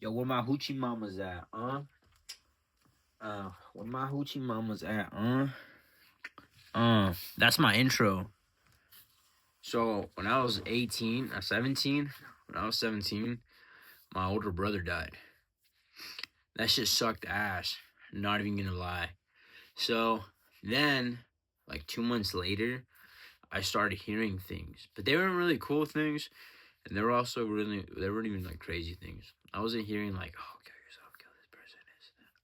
Yo, where my hoochie mamas at, where my hoochie mamas at, that's my intro. So when I was 17, when I was 17, my older brother died. That shit sucked ass. Not even gonna lie. So then, like 2 months later, I started hearing things, but they weren't really cool things, and they weren't even like crazy things. I wasn't hearing like, oh, kill yourself, kill this person.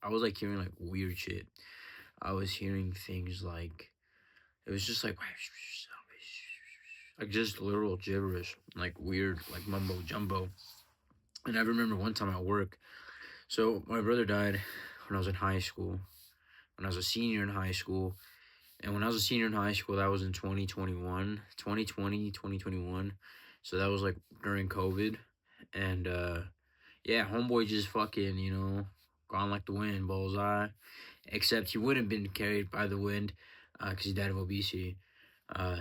I was like hearing like weird shit. I was hearing things like it was just like just literal gibberish, like weird, like mumbo jumbo. And I remember one time at work. So my brother died when I was in high school. When I was a senior in high school. And when I was a senior in high school, that was in 2021, 2020, 2021. So that was like during COVID. And yeah, homeboy just fucking, gone like the wind, bullseye. Except he wouldn't have been carried by the wind because he died of obesity.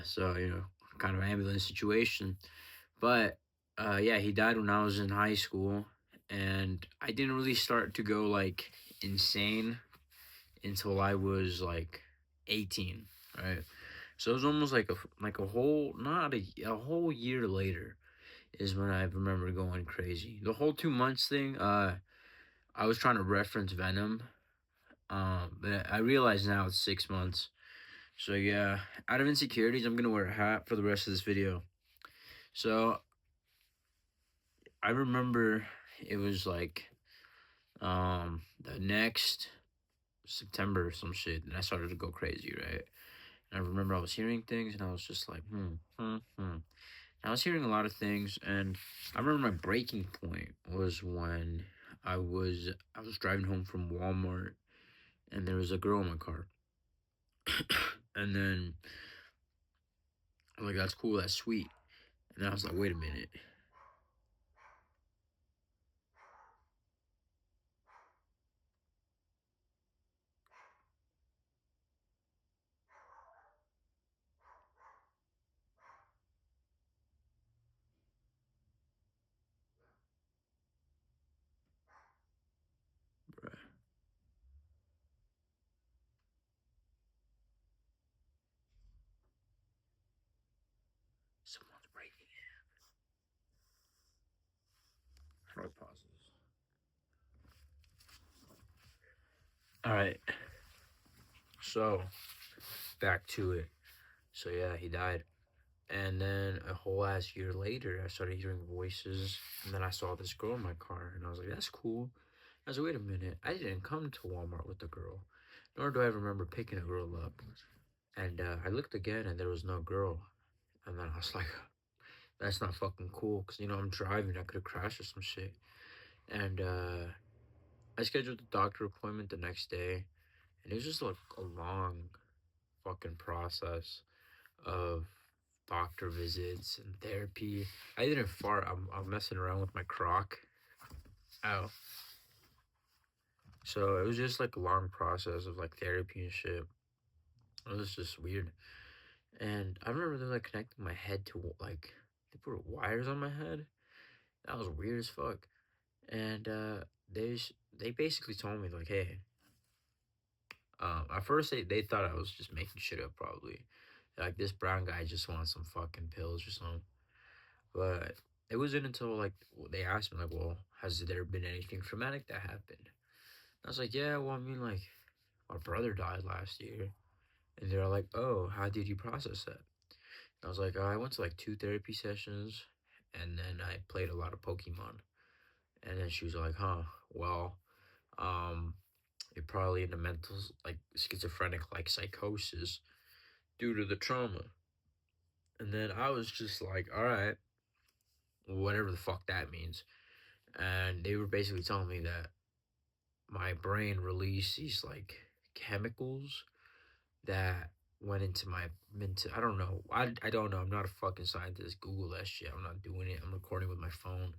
So, kind of ambulance situation. But yeah, he died when I was in high school. And I didn't really start to go like insane until I was like 18, right? So it was almost like a whole not a whole year later is when I remember going crazy. The whole 2 months thing, I was trying to reference Venom, but I realize now it's 6 months. So yeah, out of insecurities, I'm gonna wear a hat for the rest of this video. So I remember it was like the next September or some shit, and I started to go crazy, right? And I remember I was hearing things, and I was just like, I was hearing a lot of things, and I remember my breaking point was when I was driving home from Walmart, and there was a girl in my car, and then I was like, "That's cool, that's sweet," and then I was like, "Wait a minute." Bruh, someone's breaking it. How do I pause this? All right, so back to it. So yeah, he died. And then a whole ass year later, I started hearing voices, and then I saw this girl in my car, and I was like, "That's cool." I was like, "Wait a minute, I didn't come to Walmart with the girl, nor do I remember picking a girl up." And I looked again, and there was no girl. And then I was like, "That's not fucking cool," because I'm driving, I could have crashed or some shit. And I scheduled the doctor appointment the next day, and it was just like a long fucking process of doctor visits and therapy. I didn't fart. I'm messing around with my crock. Ow. So it was just like a long process of like therapy and shit. It was just weird. And I remember they like connecting my head to like they put wires on my head. That was weird as fuck. And they basically told me like, hey, at first they thought I was just making shit up probably. Like this brown guy just wants some fucking pills or something. But it wasn't until like they asked me like, well, has there been anything traumatic that happened? I was like, yeah, well, I mean, like, my brother died last year, and they're like, oh, how did you process that? I was like, I went to like 2 therapy sessions, and then I played a lot of Pokemon. And then she was like, huh, well, um, you're probably in a mental like schizophrenic like psychosis due to the trauma. And then I was just like, all right, whatever the fuck that means. And they were basically telling me that my brain released these like chemicals that went into my mental. I don't know. I don't know. I'm not a fucking scientist. Google that shit. I'm not doing it. I'm recording with my phone.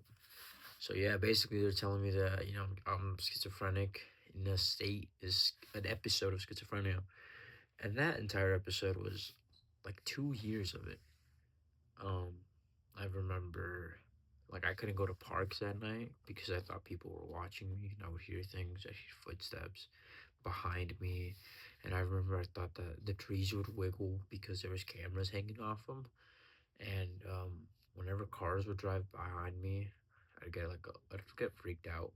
So yeah, basically they're telling me that I'm schizophrenic in a state is an episode of schizophrenia, and that entire episode was like 2 years of it. Um, I remember Like I couldn't go to parks at night because I thought people were watching me, and I would hear things, I hear footsteps behind me, and I remember I thought that the trees would wiggle because there was cameras hanging off them, and whenever cars would drive behind me, I'd get freaked out,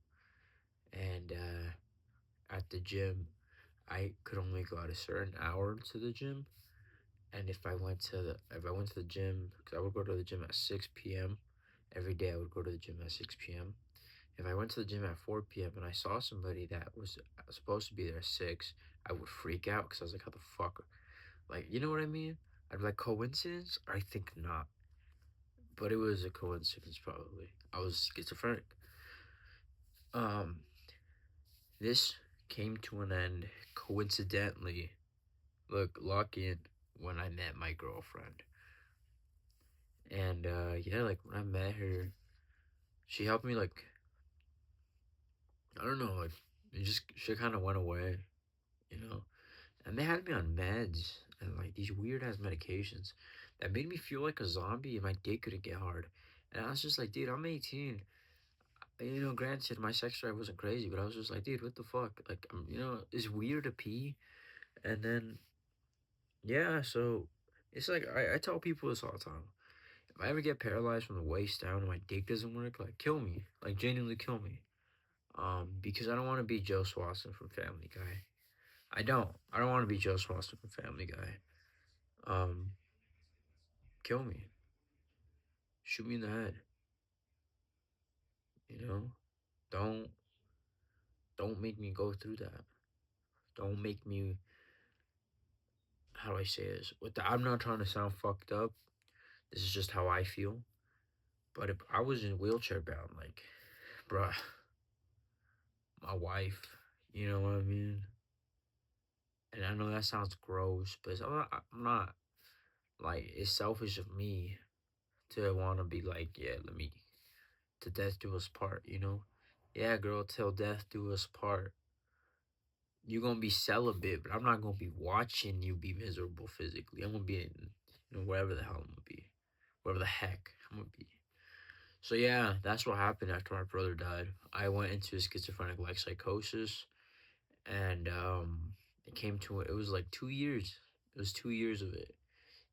and at the gym, I could only go at a certain hour to the gym, and if I went to the gym, because I would go to the gym at 6 p.m. every day, I would go to the gym at 6 p.m. If I went to the gym at 4 p.m. and I saw somebody that was supposed to be there at 6, I would freak out because I was like, how the fuck? Like, you know what I mean? I'd be like, coincidence? I think not. But it was a coincidence, probably. I was schizophrenic. Um, this came to an end coincidentally. Lock in when I met my girlfriend. And yeah, like when I met her, she helped me like I don't know, like it just shit kind of went away, you know. And they had me on meds and like these weird ass medications that made me feel like a zombie and my dick couldn't get hard. And I was just like, dude, I'm 18. You know, granted, my sex drive wasn't crazy, but I was just like, dude, what the fuck? Like, you know, it's weird to pee. And then, yeah, so it's like, I tell people this all the time. If I ever get paralyzed from the waist down and my dick doesn't work, like, kill me. Like, genuinely kill me. Because I don't want to be Joe Swanson from Family Guy. I don't. I don't want to be Joe Swanson from Family Guy. Um, kill me. Shoot me in the head. You know? Don't don't make me go through that. Don't make me how do I say this? I'm not trying to sound fucked up. This is just how I feel. But if I was in wheelchair bound, like, bruh, my wife, you know what I mean? And I know that sounds gross, but I'm not like, it's selfish of me to want to be like, yeah, let me, to death do us part, you know? Yeah, girl, till death do us part. You're gonna be celibate, but I'm not gonna be watching you be miserable physically. I'm gonna be in, you know, wherever the hell I'm gonna be. Wherever the heck I'm gonna be. So yeah, that's what happened after my brother died. I went into schizophrenic like psychosis, and it was like 2 years. It was 2 years of it,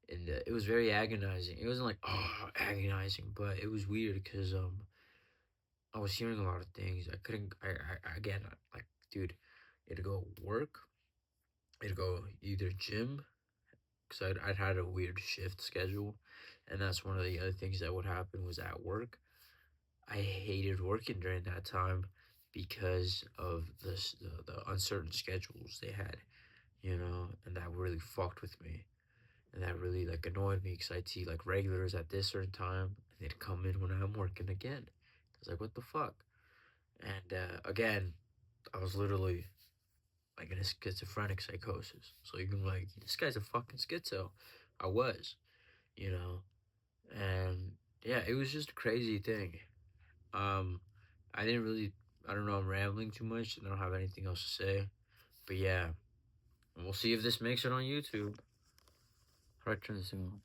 and it was very agonizing. It wasn't like agonizing, but it was weird because I was hearing a lot of things. I couldn't. I again, like, dude, it'd go work, it'd go either gym, because I'd had a weird shift schedule, and that's one of the other things that would happen was at work. I hated working during that time because of the uncertain schedules they had, you know, and that really fucked with me, and that really like annoyed me because I'd see like regulars at this certain time, and they'd come in when I'm working again. I was like, what the fuck? And again, I was literally like in a schizophrenic psychosis. So you can like, this guy's a fucking schizo. I was, you know, and yeah, it was just a crazy thing. Um, I didn't really, I don't know, I'm rambling too much. I don't have anything else to say. But yeah, we'll see if this makes it on YouTube. How do I turn this thing on?